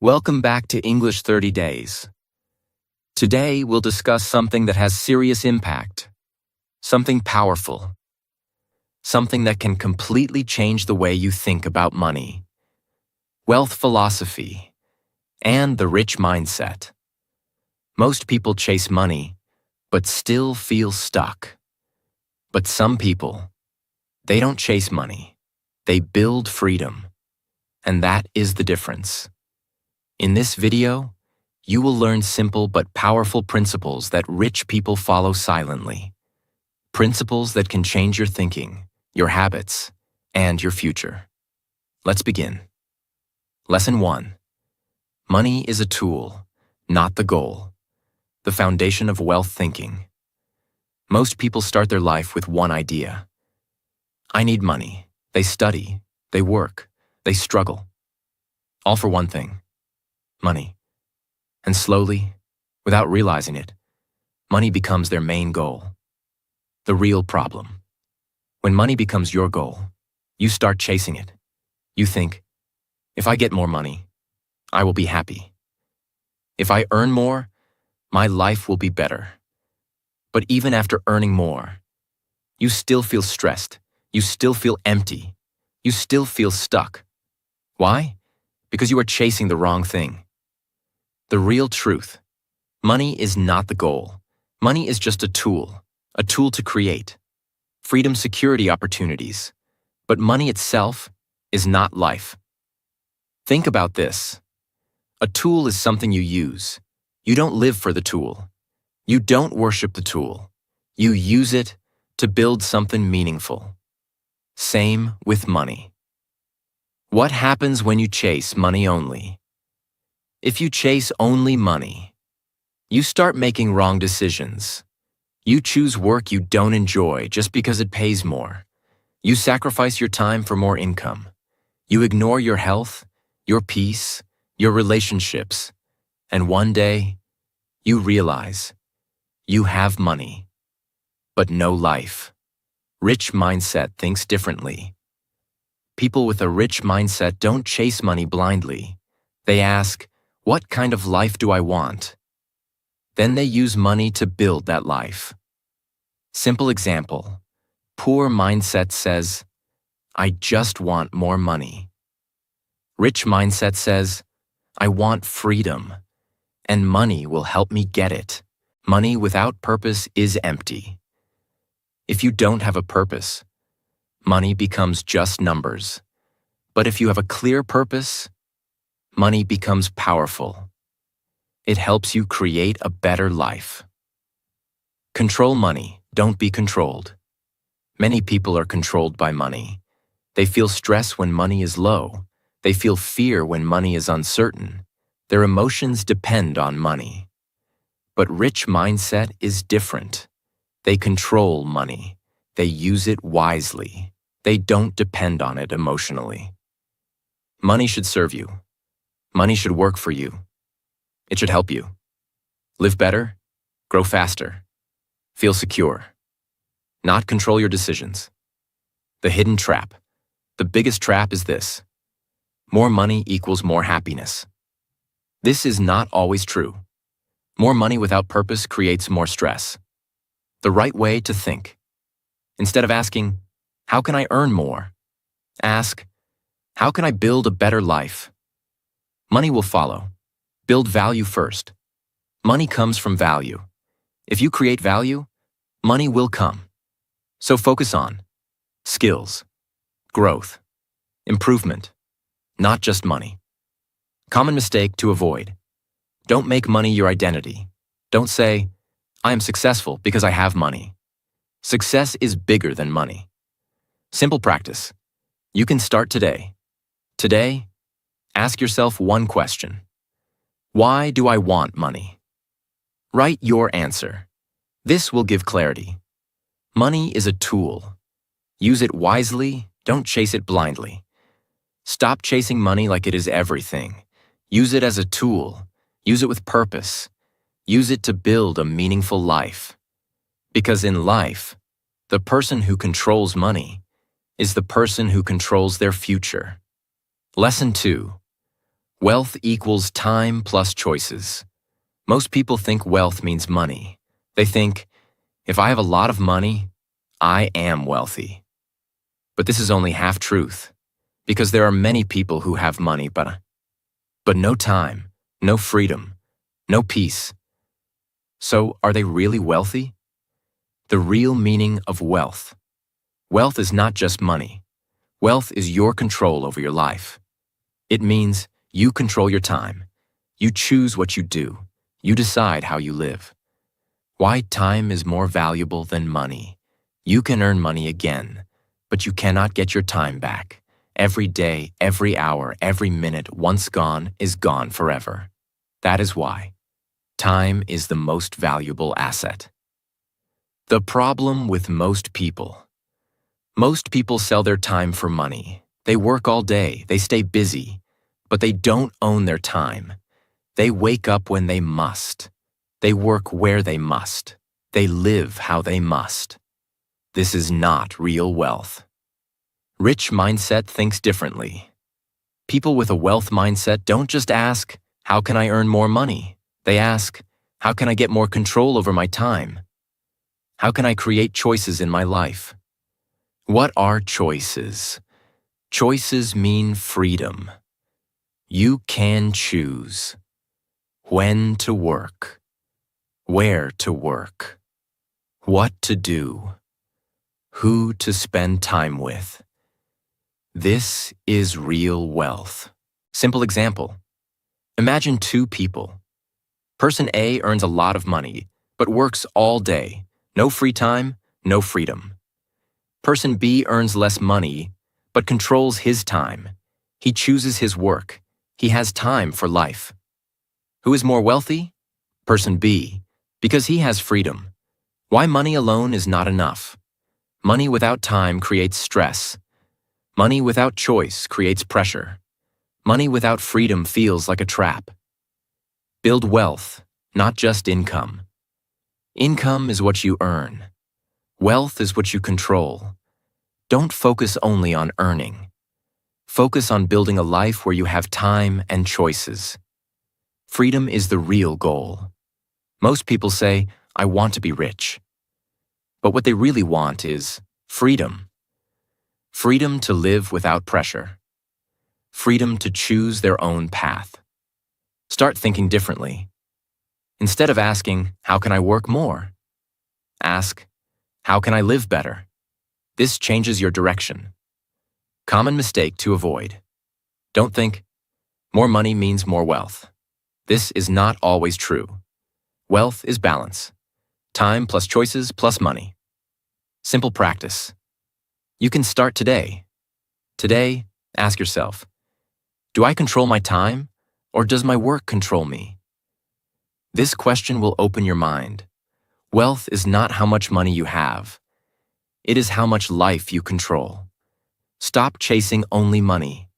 Welcome back to English 30 Days. Today, we'll discuss something that has serious impact, something powerful, something that can completely change the way you think about money, wealth philosophy, and the rich mindset. Most people chase money, but still feel stuck. But some people, they don't chase money. They build freedom. And that is the difference. In this video, you will learn simple but powerful principles that rich people follow silently. Principles that can change your thinking, your habits, and your future. Let's begin. Lesson 1. Money is a tool, not the goal. The foundation of wealth thinking. Most people start their life with one idea. I need money. They study, they work, they struggle. All for one thing. Money. And slowly, without realizing it, money becomes their main goal. The real problem. When money becomes your goal, you start chasing it. You think, if I get more money, I will be happy. If I earn more, my life will be better. But even after earning more, you still feel stressed. You still feel empty. You still feel stuck. Why? Because you are chasing the wrong thing. The real truth. Money is not the goal. Money is just a tool to create freedom, security, opportunities. But money itself is not life. Think about this. A tool is something you use. You don't live for the tool. You don't worship the tool. You use it to build something meaningful. Same with money. What happens when you chase money only? If you chase only money, you start making wrong decisions. You choose work you don't enjoy just because it pays more. You sacrifice your time for more income. You ignore your health, your peace, your relationships. And one day, you realize you have money, but no life. Rich mindset thinks differently. People with a rich mindset don't chase money blindly. They ask, what kind of life do I want? Then they use money to build that life. Simple example. Poor mindset says, I just want more money. Rich mindset says, I want freedom, and money will help me get it. Money without purpose is empty. If you don't have a purpose, money becomes just numbers. But if you have a clear purpose, money becomes powerful. It helps you create a better life. Control money, don't be controlled. Many people are controlled by money. They feel stress when money is low. They feel fear when money is uncertain. Their emotions depend on money. But rich mindset is different. They control money. They use it wisely. They don't depend on it emotionally. Money should serve you. Money should work for you. It should help you. Live better, grow faster, feel secure. Not control your decisions. The hidden trap. The biggest trap is this. More money equals more happiness. This is not always true. More money without purpose creates more stress. The right way to think. Instead of asking, how can I earn more? Ask, how can I build a better life? Money will follow. Build value first. Money comes from value. If you create value, money will come. So focus on skills, growth, improvement, not just money. Common mistake to avoid. Don't make money your identity. Don't say, I am successful because I have money. Success is bigger than money. Simple practice. You can start today. Today, ask yourself one question. Why do I want money? Write your answer. This will give clarity. Money is a tool. Use it wisely, don't chase it blindly. Stop chasing money like it is everything. Use it as a tool. Use it with purpose. Use it to build a meaningful life. Because in life, the person who controls money is the person who controls their future. Lesson 2. Wealth equals time plus choices. Most people think wealth means money. They think, if I have a lot of money, I am wealthy. But this is only half truth, because there are many people who have money, but no time, no freedom, no peace. So are they really wealthy? The real meaning of wealth. Wealth is not just money. Wealth is your control over your life. It means you control your time. You choose what you do. You decide how you live. Why time is more valuable than money. You can earn money again, but you cannot get your time back. Every day, every hour, every minute, once gone, is gone forever. That is why time is the most valuable asset. The problem with most people. Most people sell their time for money. They work all day, they stay busy, but they don't own their time. They wake up when they must. They work where they must. They live how they must. This is not real wealth. Rich mindset thinks differently. People with a wealth mindset don't just ask, how can I earn more money? They ask, how can I get more control over my time? How can I create choices in my life? What are choices? Choices mean freedom. You can choose when to work, where to work, what to do, who to spend time with. This is real wealth. Simple example. Imagine two people. Person A earns a lot of money, but works all day. No free time, no freedom. Person B earns less money, but controls his time. He chooses his work. He has time for life. Who is more wealthy? Person B, because he has freedom. Why money alone is not enough. Money without time creates stress. Money without choice creates pressure. Money without freedom feels like a trap. Build wealth, not just income. Income is what you earn. Wealth is what you control. Don't focus only on earning. Focus on building a life where you have time and choices. Freedom is the real goal. Most people say, I want to be rich. But what they really want is freedom. Freedom to live without pressure. Freedom to choose their own path. Start thinking differently. Instead of asking, how can I work more? Ask, how can I live better? This changes your direction. Common mistake to avoid. Don't think, more money means more wealth. This is not always true. Wealth is balance. Time plus choices plus money. Simple practice. You can start today. Today, ask yourself, do I control my time, or does my work control me? This question will open your mind. Wealth is not how much money you have. It is how much life you control. Stop chasing only money.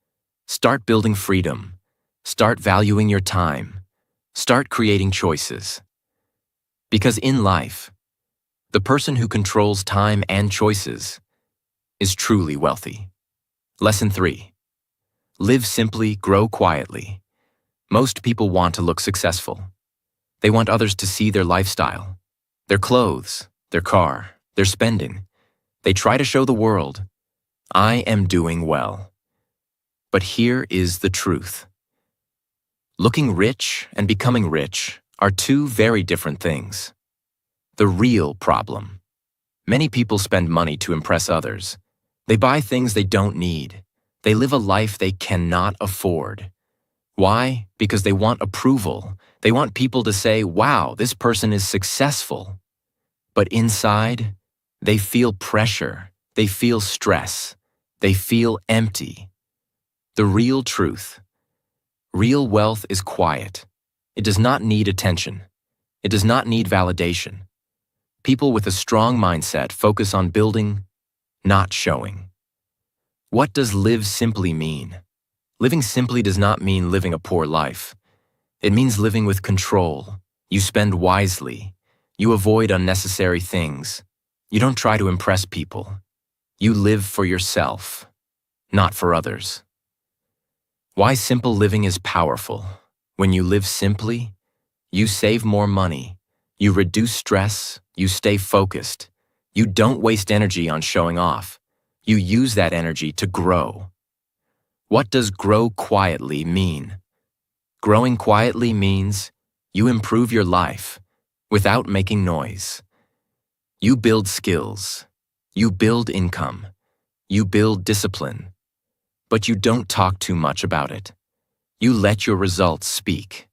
Start building freedom. Start valuing your time. Start creating choices. Because in life, the person who controls time and choices is truly wealthy. Lesson 3. Live simply, grow quietly. Most people want to look successful. They want others to see their lifestyle, their clothes, their car, their spending. They try to show the world, I am doing well. But here is the truth. Looking rich and becoming rich are two very different things. The real problem. Many people spend money to impress others. They buy things they don't need. They live a life they cannot afford. Why? Because they want approval. They want people to say, wow, this person is successful. But inside, they feel pressure. They feel stress. They feel empty. The real truth. Real wealth is quiet. It does not need attention. It does not need validation. People with a strong mindset focus on building, not showing. What does live simply mean? Living simply does not mean living a poor life. It means living with control. You spend wisely. You avoid unnecessary things. You don't try to impress people. You live for yourself, not for others. Why simple living is powerful. When you live simply, you save more money, you reduce stress, you stay focused, you don't waste energy on showing off. You use that energy to grow. What does grow quietly mean? Growing quietly means you improve your life without making noise. You build skills, you build income, you build discipline, but you don't talk too much about it. You let your results speak.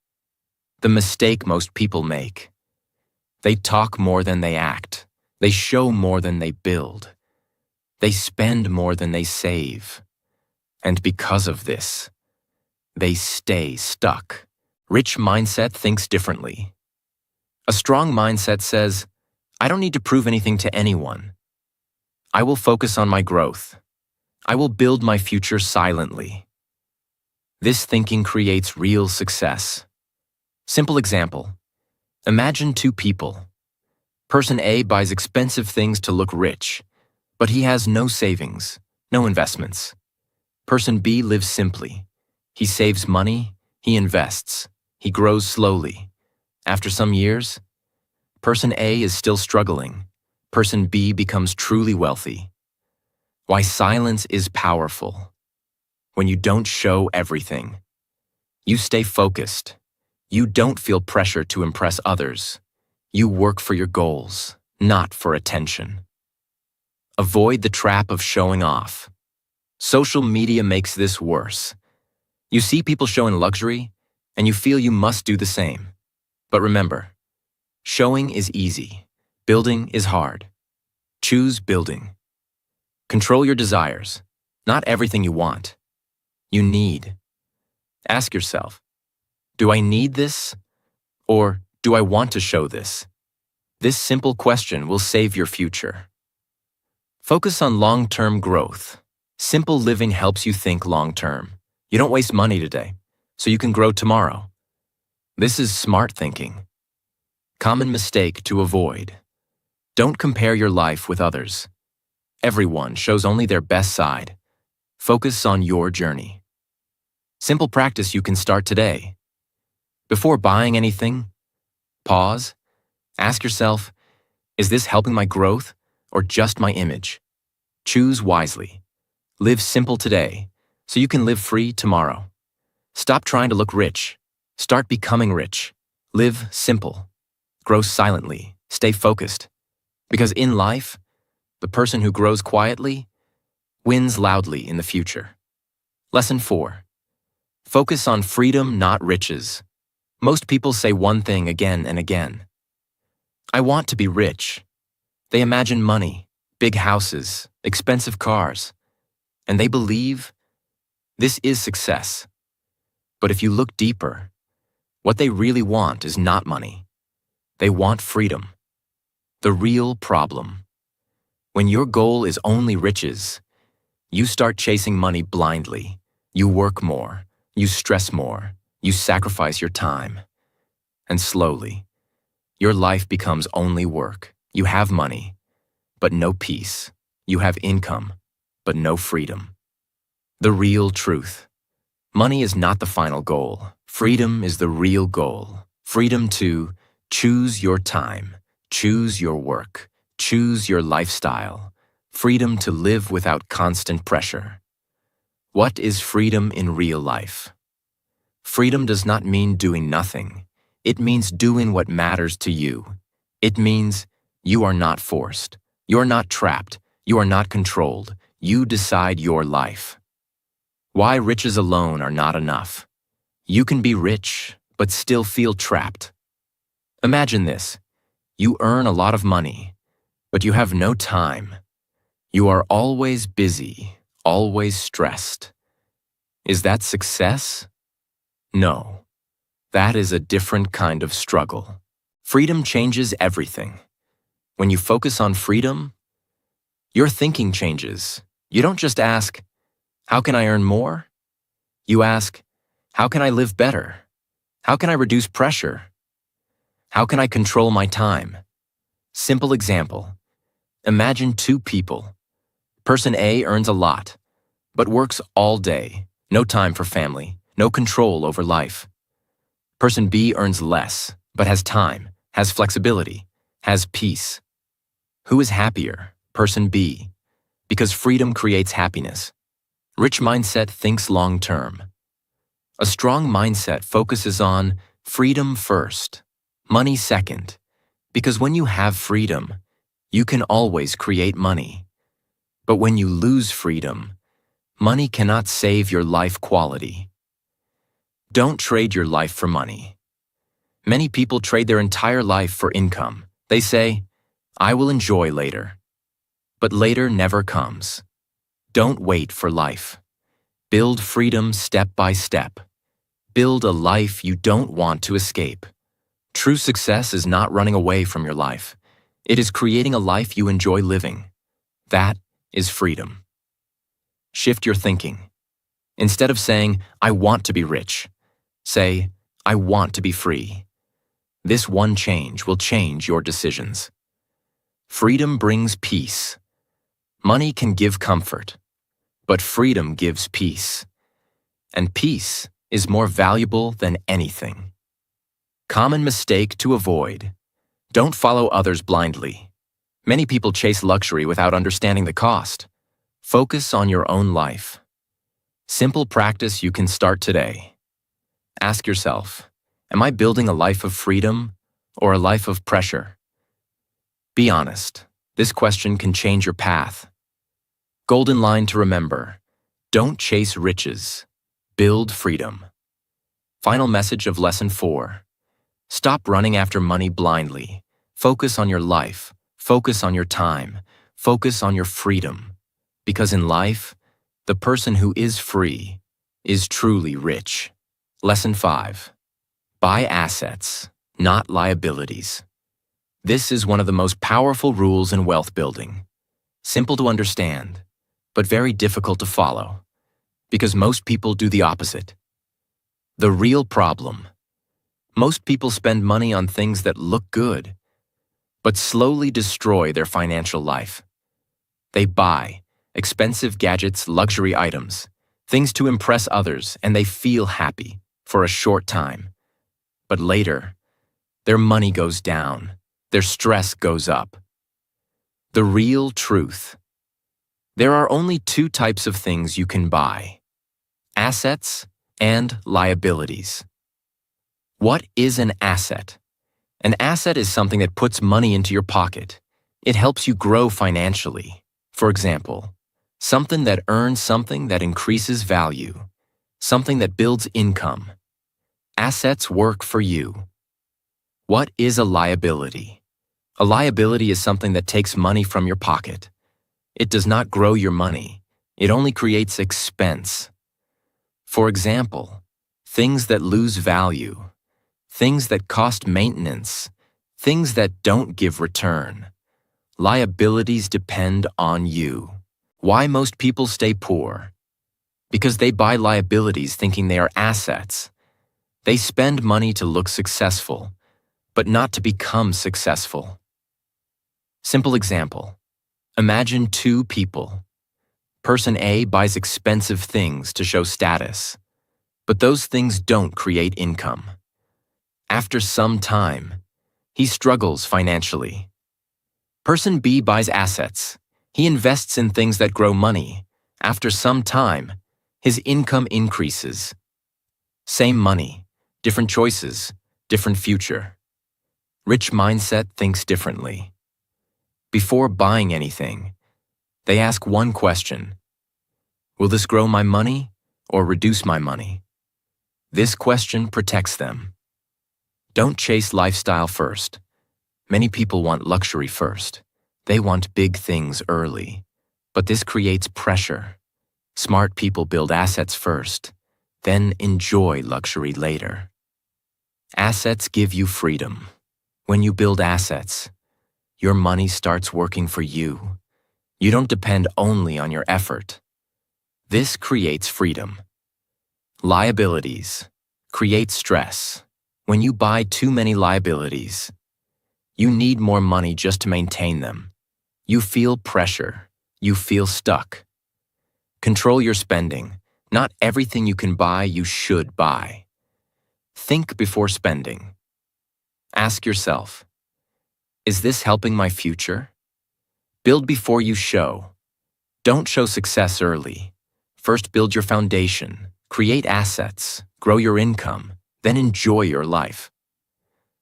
The mistake most people make. They talk more than they act. They show more than they build. They spend more than they save. And because of this, they stay stuck. Rich mindset thinks differently. A strong mindset says, I don't need to prove anything to anyone. I will focus on my growth. I will build my future silently. This thinking creates real success. Simple example. Imagine two people. Person A buys expensive things to look rich, but he has no savings, no investments. Person B lives simply. He saves money, he invests, he grows slowly. After some years, Person A is still struggling. Person B becomes truly wealthy. Why silence is powerful. When you don't show everything, you stay focused. You don't feel pressure to impress others. You work for your goals, not for attention. Avoid the trap of showing off. Social media makes this worse. You see people showing luxury, and you feel you must do the same. But remember, showing is easy. Building is hard. Choose building. Control your desires, not everything you want. You need. Ask yourself, do I need this? Or do I want to show this? This simple question will save your future. Focus on long-term growth. Simple living helps you think long-term. You don't waste money today, so you can grow tomorrow. This is smart thinking. Common mistake to avoid. Don't compare your life with others. Everyone shows only their best side. Focus on your journey. Simple practice you can start today. Before buying anything, pause. Ask yourself, is this helping my growth or just my image? Choose wisely. Live simple today so you can live free tomorrow. Stop trying to look rich. Start becoming rich. Live simple. Grow silently. Stay focused. Because in life, the person who grows quietly wins loudly in the future. Lesson 4. Focus on freedom, not riches. Most people say one thing again and again. I want to be rich. They imagine money, big houses, expensive cars, and they believe this is success. But if you look deeper, what they really want is not money. They want freedom. The real problem. When your goal is only riches, you start chasing money blindly. You work more, you stress more, you sacrifice your time. And slowly, your life becomes only work. You have money, but no peace. You have income, but no freedom. The real truth. Money is not the final goal. Freedom is the real goal. Freedom to choose your time, choose your work, choose your lifestyle. Freedom to live without constant pressure. What is freedom in real life? Freedom does not mean doing nothing. It means doing what matters to you. It means you are not forced. You're not trapped. You are not controlled. You decide your life. Why riches alone are not enough. You can be rich, but still feel trapped. Imagine this. You earn a lot of money, but you have no time. You are always busy, always stressed. Is that success? No. That is a different kind of struggle. Freedom changes everything. When you focus on freedom, your thinking changes. You don't just ask, how can I earn more? You ask, how can I live better? How can I reduce pressure? How can I control my time? Simple example. Imagine two people. Person A earns a lot, but works all day. No time for family, no control over life. Person B earns less, but has time, has flexibility, has peace. Who is happier? Person B. Because freedom creates happiness. Rich mindset thinks long-term. A strong mindset focuses on freedom first, money second. Because when you have freedom, you can always create money. But when you lose freedom, money cannot save your life quality. Don't trade your life for money. Many people trade their entire life for income. They say, I will enjoy later. But later never comes. Don't wait for life. Build freedom step by step. Build a life you don't want to escape. True success is not running away from your life. It is creating a life you enjoy living. That is freedom. Shift your thinking. Instead of saying, I want to be rich, say, I want to be free. This one change will change your decisions. Freedom brings peace. Money can give comfort, but freedom gives peace. And peace is more valuable than anything. Common mistake to avoid. Don't follow others blindly. Many people chase luxury without understanding the cost. Focus on your own life. Simple practice you can start today. Ask yourself, am I building a life of freedom or a life of pressure? Be honest. This question can change your path. Golden line to remember. Don't chase riches. Build freedom. Final message of Lesson 4. Stop running after money blindly. Focus on your life. Focus on your time. Focus on your freedom. Because in life, the person who is free is truly rich. Lesson 5. Buy assets, not liabilities. This is one of the most powerful rules in wealth building. Simple to understand, but very difficult to follow, because most people do the opposite. The real problem. Most people spend money on things that look good, but slowly destroy their financial life. They buy expensive gadgets, luxury items, things to impress others, and they feel happy for a short time. But later, their money goes down, their stress goes up. The real truth. There are only two types of things you can buy: assets and liabilities. What is an asset? An asset is something that puts money into your pocket. It helps you grow financially. For example, something that earns something that increases value, something that builds income. Assets work for you. What is a liability? A liability is something that takes money from your pocket. It does not grow your money. It only creates expense. For example, things that lose value, things that cost maintenance, things that don't give return. Liabilities depend on you. Why most people stay poor? Because they buy liabilities thinking they are assets. They spend money to look successful, but not to become successful. Simple example. Imagine two people. Person A buys expensive things to show status, but those things don't create income. After some time, he struggles financially. Person B buys assets. He invests in things that grow money. After some time, his income increases. Same money, different choices, different future. Rich mindset thinks differently. Before buying anything, they ask one question: will this grow my money or reduce my money? This question protects them. Don't chase lifestyle first. Many people want luxury first. They want big things early. But this creates pressure. Smart people build assets first, then enjoy luxury later. Assets give you freedom. When you build assets, your money starts working for you. You don't depend only on your effort. This creates freedom. Liabilities create stress. When you buy too many liabilities, you need more money just to maintain them. You feel pressure. You feel stuck. Control your spending, Not everything you can buy, you should buy. Think before spending. Ask yourself, is this helping my future? Build before you show. Don't show success early. First, build your foundation, create assets, grow your income, then enjoy your life.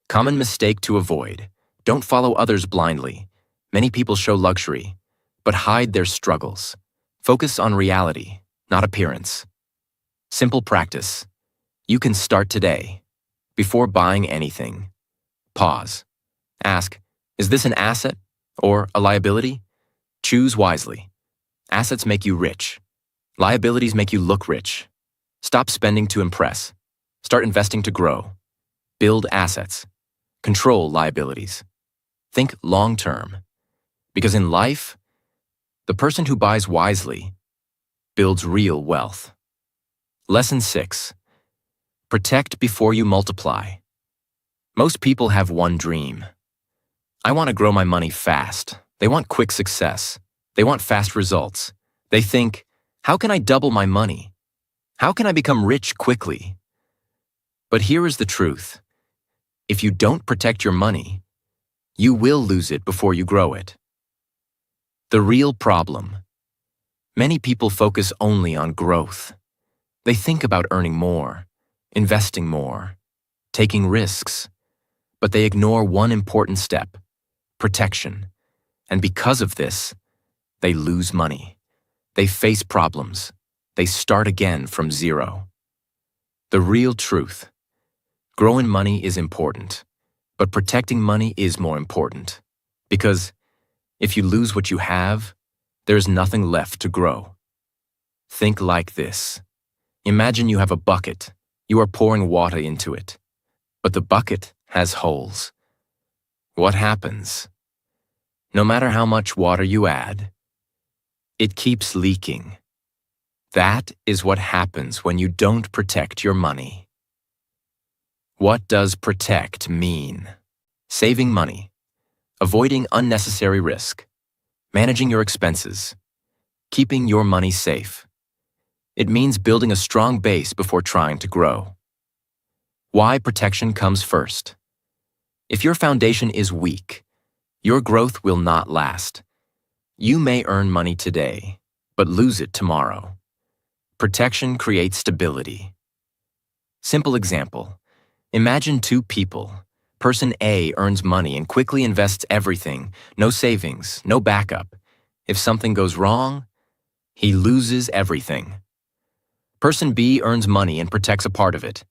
Common mistake to avoid. Don't follow others blindly. Many people show luxury, but hide their struggles. Focus on reality, not appearance. Simple practice. You can start today. Before buying anything, pause. Ask, is this an asset or a liability? Choose wisely. Assets make you rich. Liabilities make you look rich. Stop spending to impress. Start investing to grow. Build assets. Control liabilities. Think long-term. Because in life, the person who buys wisely builds real wealth. Lesson 6. Protect before you multiply. Most people have one dream. I want to grow my money fast. They want quick success. They want fast results. They think, how can I double my money? How can I become rich quickly? But here is the truth. If you don't protect your money, you will lose it before you grow it. The real problem. Many people focus only on growth. They think about earning more, investing more, taking risks, but they ignore one important step, protection. And because of this, they lose money. They face problems. They start again from zero. The real truth. Growing money is important, but protecting money is more important. Because if you lose what you have, there's nothing left to grow. Think like this. Imagine you have a bucket. You are pouring water into it, but the bucket has holes. What happens? No matter how much water you add, it keeps leaking. That is what happens when you don't protect your money. What does protect mean? Saving money, avoiding unnecessary risk, managing your expenses, keeping your money safe. It means building a strong base before trying to grow. Why protection comes first. If your foundation is weak, your growth will not last. You may earn money today, but lose it tomorrow. Protection creates stability. Simple example. Imagine two people. Person A earns money and quickly invests everything, no savings, no backup. If something goes wrong, he loses everything. Person B earns money and protects a part of it.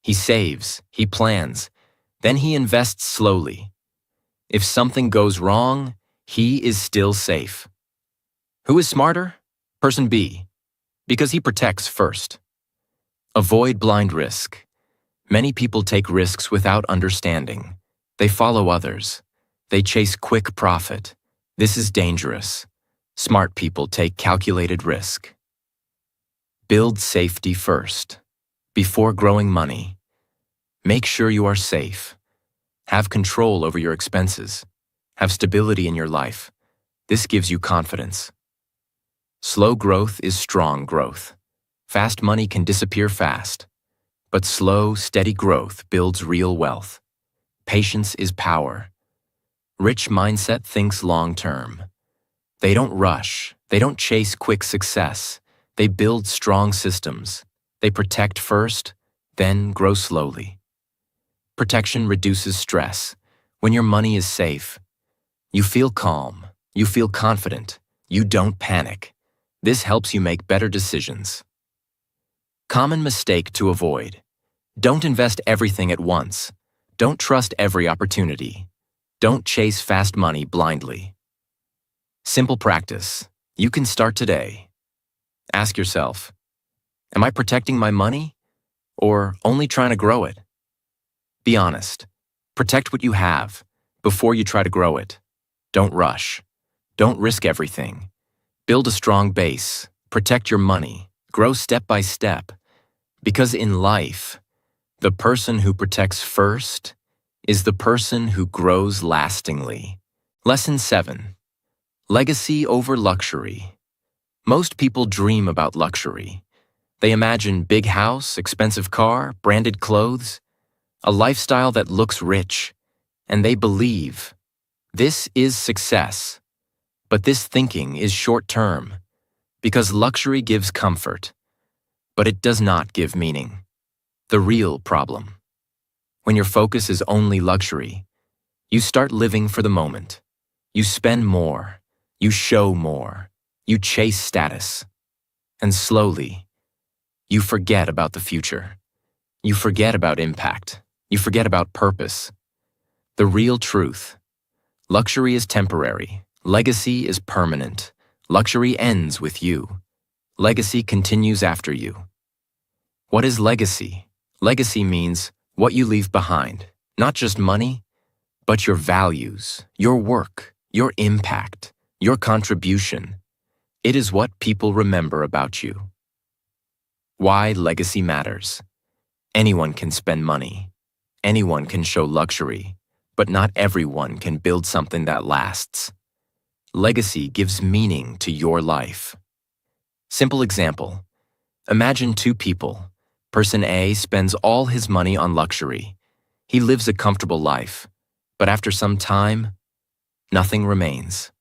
He saves, he plans, then he invests slowly. If something goes wrong, he is still safe. Who is smarter? Person B, because he protects first. Avoid blind risk. Many people take risks without understanding. They follow others. They chase quick profit. This is dangerous. Smart people take calculated risk. Build safety first. Before growing money, make sure you are safe. Have control over your expenses. Have stability in your life. This gives you confidence. Slow growth is strong growth. Fast money can disappear fast. But slow, steady growth builds real wealth. Patience is power. Rich mindset thinks long-term. They don't rush. They don't chase quick success. They build strong systems. They protect first, then grow slowly. Protection reduces stress. When your money is safe, you feel calm, you feel confident, you don't panic. This helps you make better decisions. Common mistake to avoid. Don't invest everything at once. Don't trust every opportunity. Don't chase fast money blindly. Simple practice. You can start today. Ask yourself, am I protecting my money or only trying to grow it? Be honest. Protect what you have before you try to grow it. Don't rush. Don't risk everything. Build a strong base. Protect your money. Grow step by step. Because in life, the person who protects first is the person who grows lastingly. Lesson 7. Legacy over luxury. Most people dream about luxury. They imagine big house, expensive car, branded clothes, a lifestyle that looks rich, and they believe this is success. But this thinking is short-term because luxury gives comfort, but it does not give meaning. The real problem. When your focus is only luxury, you start living for the moment. You spend more, you show more, you chase status, and slowly, you forget about the future. You forget about impact. You forget about purpose. The real truth. Luxury is temporary. Legacy is permanent. Luxury ends with you. Legacy continues after you. What is legacy? Legacy means what you leave behind. Not just money, but your values, your work, your impact, your contribution. It is what people remember about you. Why legacy matters. Anyone can spend money. Anyone can show luxury, but not everyone can build something that lasts. Legacy gives meaning to your life. Simple example. Imagine two people. Person A spends all his money on luxury. He lives a comfortable life, but after some time, nothing remains.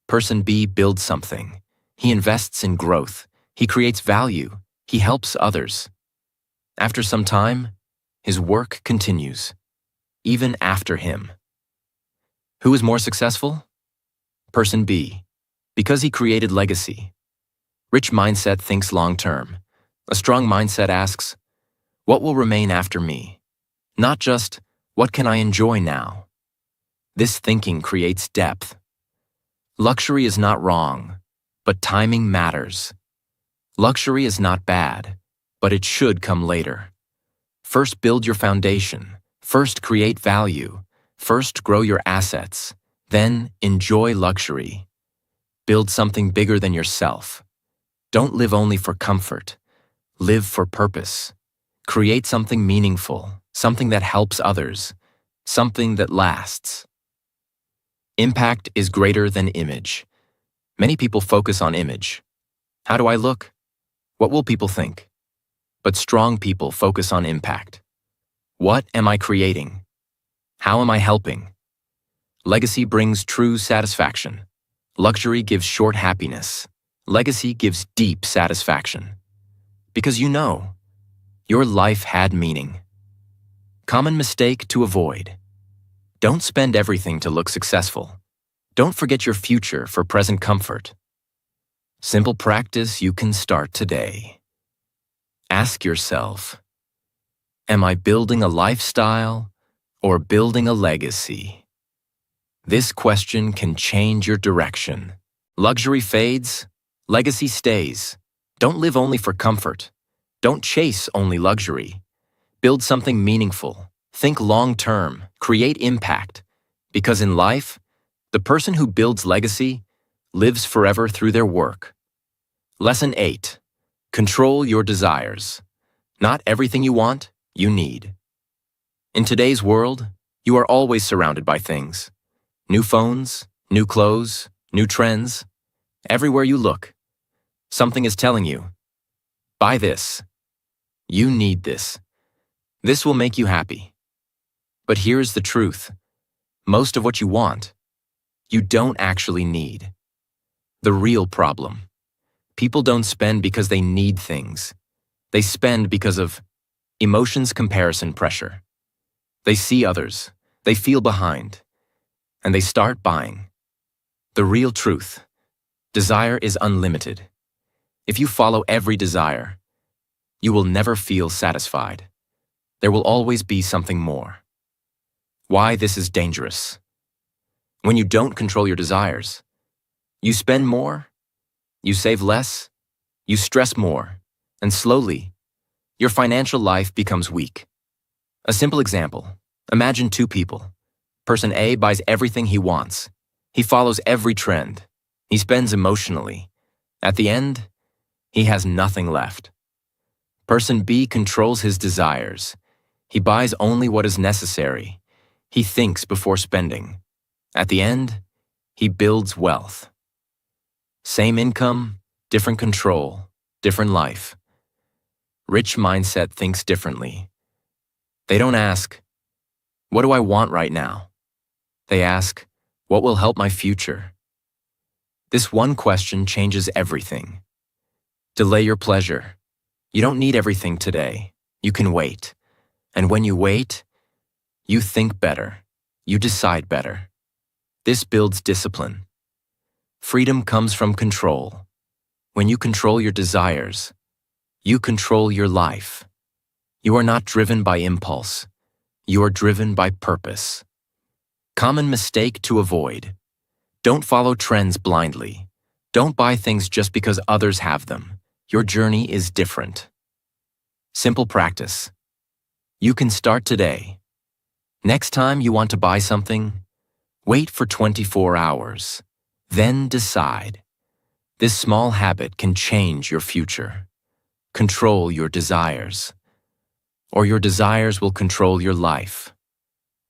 Person B builds something. He invests in growth. He creates value. He helps others. After some time, his work continues, even after him. Who is more successful? Person B, because he created legacy. Rich mindset thinks long-term. A strong mindset asks, what will remain after me? Not just, what can I enjoy now? This thinking creates depth. Luxury is not wrong, but timing matters. Luxury is not bad, but it should come later. First build your foundation. First create value. First grow your assets. Then enjoy luxury. Build something bigger than yourself. Don't live only for comfort. Live for purpose. Create something meaningful, something that helps others, something that lasts. Impact is greater than image. Many people focus on image. How do I look? What will people think? But strong people focus on impact. What am I creating? How am I helping? Legacy brings true satisfaction. Luxury gives short happiness. Legacy gives deep satisfaction. Because you know, your life had meaning. Common mistake to avoid. Don't spend everything to look successful. Don't forget your future for present comfort. Simple practice you can start today. Ask yourself, am I building a lifestyle or building a legacy? This question can change your direction. Luxury fades, legacy stays. Don't live only for comfort. Don't chase only luxury. Build something meaningful. Think long-term. Create impact. Because in life, the person who builds legacy lives forever through their work. Lesson 8. Control your desires. Not everything you want, you need. In today's world, you are always surrounded by things. New phones, new clothes, new trends. Everywhere you look, something is telling you, buy this. You need this. This will make you happy. But here's the truth. Most of what you want, you don't actually need. The real problem. People don't spend because they need things. They spend because of emotions, comparison, pressure. They see others. They feel behind. And they start buying. The real truth. Desire is unlimited. If you follow every desire, you will never feel satisfied. There will always be something more. Why this is dangerous. When you don't control your desires, you spend more, you save less, you stress more, and slowly, your financial life becomes weak. A simple example, imagine two people. Person A buys everything he wants. He follows every trend. He spends emotionally. At the end, he has nothing left. Person B controls his desires. He buys only what is necessary. He thinks before spending. At the end, he builds wealth. Same income, different control, different life. Rich mindset thinks differently. They don't ask, "What do I want right now?" They ask, "What will help my future?" This one question changes everything. Delay your pleasure. You don't need everything today. You can wait. And when you wait, you think better. You decide better. This builds discipline. Freedom comes from control. When you control your desires, you control your life. You are not driven by impulse. You are driven by purpose. Common mistake to avoid. Don't follow trends blindly. Don't buy things just because others have them. Your journey is different. Simple practice. You can start today. Next time you want to buy something, wait for 24 hours. Then decide. This small habit can change your future. Control your desires, or your desires will control your life.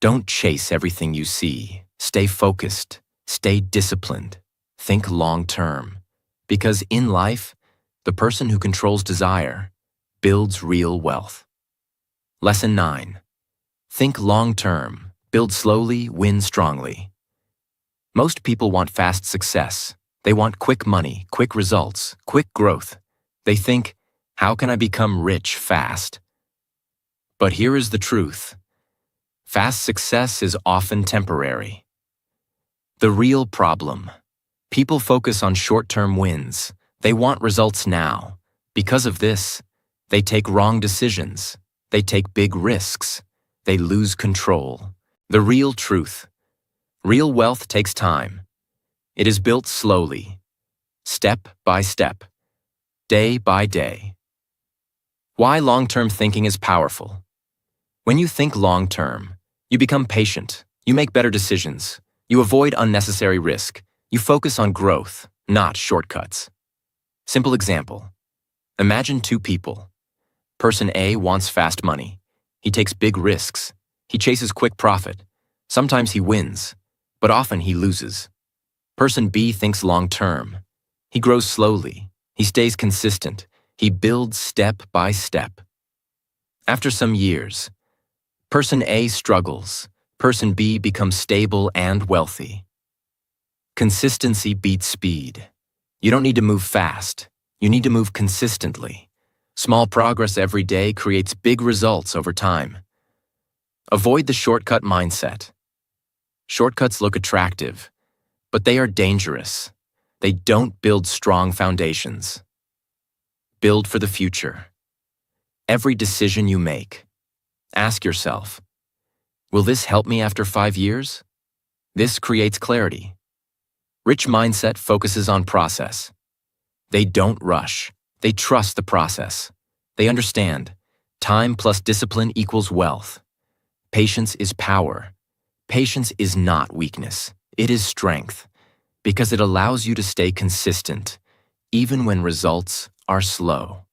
Don't chase everything you see. Stay focused. Stay disciplined. Think long-term. Because in life, the person who controls desire builds real wealth. Lesson 9. Think long-term. Build slowly, win strongly. Most people want fast success. They want quick money, quick results, quick growth. They think, how can I become rich fast? But here is the truth. Fast success is often temporary. The real problem. People focus on short-term wins. They want results now. Because of this, they take wrong decisions. They take big risks. They lose control. The real truth. Real wealth takes time. It is built slowly, step by step, day by day. Why long-term thinking is powerful. When you think long-term, you become patient, you make better decisions, you avoid unnecessary risk, you focus on growth, not shortcuts. Simple example. Imagine two people. Person A wants fast money. He takes big risks. He chases quick profit. Sometimes he wins, but often he loses. Person B thinks long-term. He grows slowly. He stays consistent. He builds step by step. After some years, Person A struggles. Person B becomes stable and wealthy. Consistency beats speed. You don't need to move fast. You need to move consistently. Small progress every day creates big results over time. Avoid the shortcut mindset. Shortcuts look attractive, but they are dangerous. They don't build strong foundations. Build for the future. Every decision you make, ask yourself, will this help me after 5 years? This creates clarity. Rich mindset focuses on process. They don't rush. They trust the process. They understand. Time plus discipline equals wealth. Patience is power. Patience is not weakness. It is strength, because it allows you to stay consistent, even when results are slow.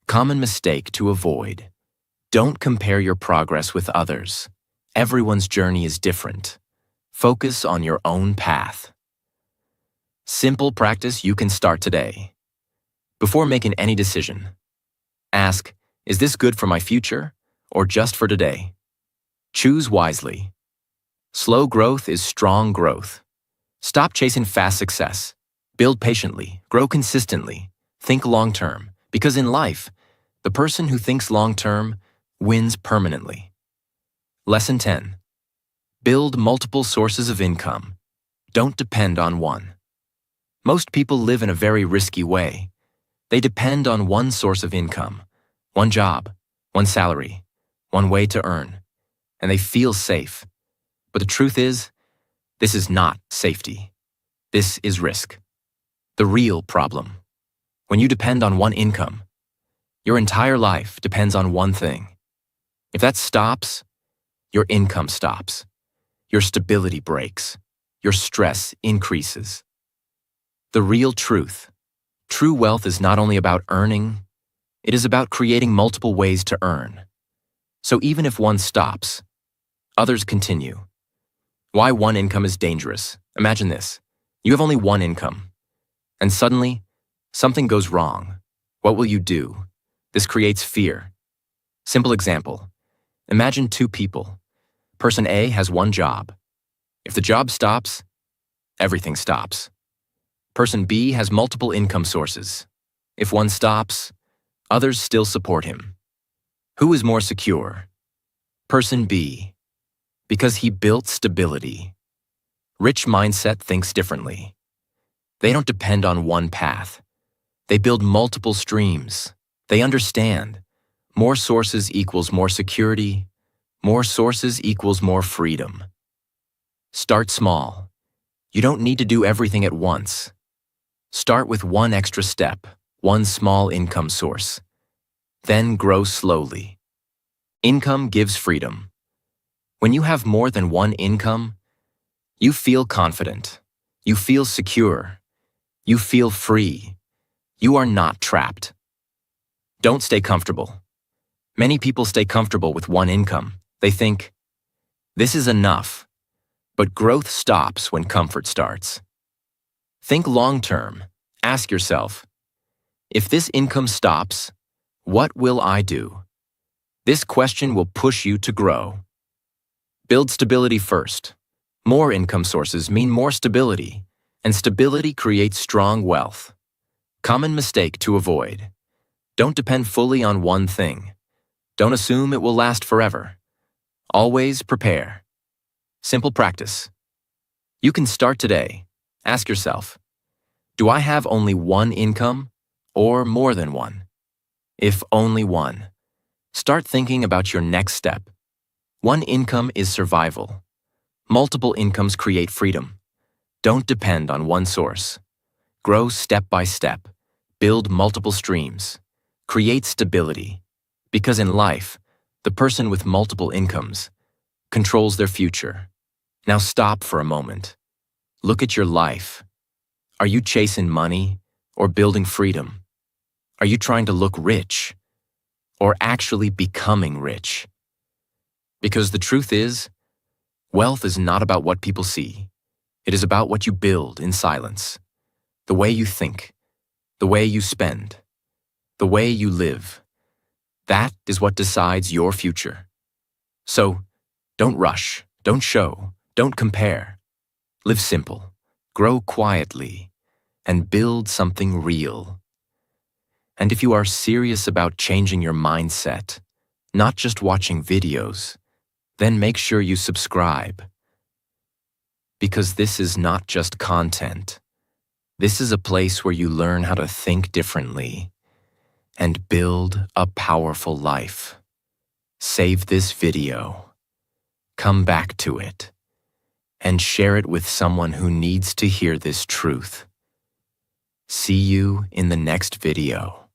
Common mistake to avoid. Don't compare your progress with others. Everyone's journey is different. Focus on your own path. Simple practice you can start today. Before making any decision, ask, is this good for my future or just for today? Choose wisely. Slow growth is strong growth. Stop chasing fast success. Build patiently, grow consistently, think long-term, because in life, the person who thinks long-term wins permanently. Lesson 10. Build multiple sources of income. Don't depend on one. Most people live in a very risky way. They depend on one source of income, one job, one salary, one way to earn, and they feel safe. But the truth is, this is not safety. This is risk. The real problem. When you depend on one income, your entire life depends on one thing. If that stops, your income stops. Your stability breaks. Your stress increases. The real truth. True wealth is not only about earning, it is about creating multiple ways to earn. So even if one stops, others continue. Why one income is dangerous. Imagine this. You have only one income, and suddenly, something goes wrong. What will you do? This creates fear. Simple example. Imagine two people. Person A has one job. If the job stops, everything stops. Person B has multiple income sources. If one stops, others still support him. Who is more secure? Person B, because he built stability. Rich mindset thinks differently. They don't depend on one path. They build multiple streams. They understand. More sources equals more security. More sources equals more freedom. Start small. You don't need to do everything at once. Start with one extra step, one small income source. Then grow slowly. Income gives freedom. When you have more than one income, you feel confident. You feel secure. You feel free. You are not trapped. Don't stay comfortable. Many people stay comfortable with one income. They think, this is enough. But growth stops when comfort starts. Think long-term. Ask yourself, if this income stops, what will I do? This question will push you to grow. Build stability first. More income sources mean more stability, and stability creates strong wealth. Common mistake to avoid. Don't depend fully on one thing. Don't assume it will last forever. Always prepare. Simple practice. You can start today. Ask yourself, do I have only one income or more than one? If only one, start thinking about your next step. One income is survival. Multiple incomes create freedom. Don't depend on one source. Grow step by step. Build multiple streams. Create stability. Because in life, the person with multiple incomes controls their future. Now stop for a moment. Look at your life. Are you chasing money or building freedom? Are you trying to look rich or actually becoming rich? Because the truth is, wealth is not about what people see. It is about what you build in silence. The way you think, the way you spend, the way you live. That is what decides your future. So, don't rush, don't show, don't compare. Live simple, grow quietly, and build something real. And if you are serious about changing your mindset, not just watching videos, then make sure you subscribe. Because this is not just content. This is a place where you learn how to think differently and build a powerful life. Save this video, come back to it, and share it with someone who needs to hear this truth. See you in the next video.